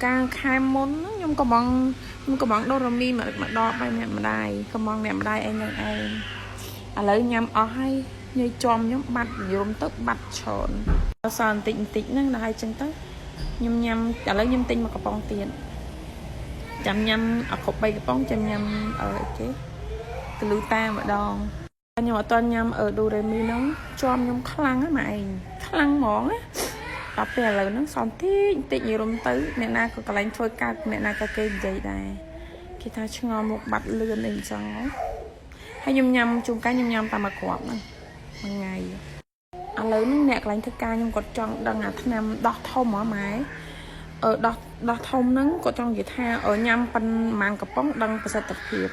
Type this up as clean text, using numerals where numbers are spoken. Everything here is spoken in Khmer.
ការខែមុនខ្ញុំក៏បងដូរ៉ាមីមកដបឲ្យអ្នកម្ដាយក៏បងអ្នកម្ដាយឯងនឹងឯងឥឡូវញ៉ាំអស់ហើយញ៉ៃចំខ្ញុំបាត់យំទៅបាត់ច្រើនសល់បន្តិចហ្នឹងដល់ហើយចឹងទៅខ្ញុំញ៉ាំឥឡូវខ្ញុំទិញមកកំប៉ុងទៀតចាំញ៉ាំអគ្រប់3កំប៉ុងចាំញ៉ាំគេកលូតាម្ដងខ្ញុំអត់ទាន់ញ៉ាំដូរ៉េមីហ្នឹងជាប់ខ្ញុំខ្លាំងហ្នឹងម៉ែឯងខ្លាំងហ្មងណាដល់ពេលឥឡូវហ្នឹងសន្តិបន្តិចយរុំទៅអ្នកណាក៏កន្លែងធ្វើកើតអ្នកណាក៏គេនិយាយដែរគេថាឆ្ងល់មុខបាត់លឿនអីអញ្ចឹងហើយខ្ញុំញ៉ាំជួនកាលខ្ញុំញ៉ាំតែមួយគ្រាប់ហ្នឹងមួយថ្ងៃឥឡូវហ្នឹងអ្នកកន្លែងធ្វើការខ្ញុំគាត់ចង់ដឹងអាថ្នាំដោះធំហ៎ម៉ែដោះធំហ្នឹងគាត់ចង់និយាយថាញ៉ាំប៉ុន្មានកំប៉ុងដឹងប្រសិទ្ធភាព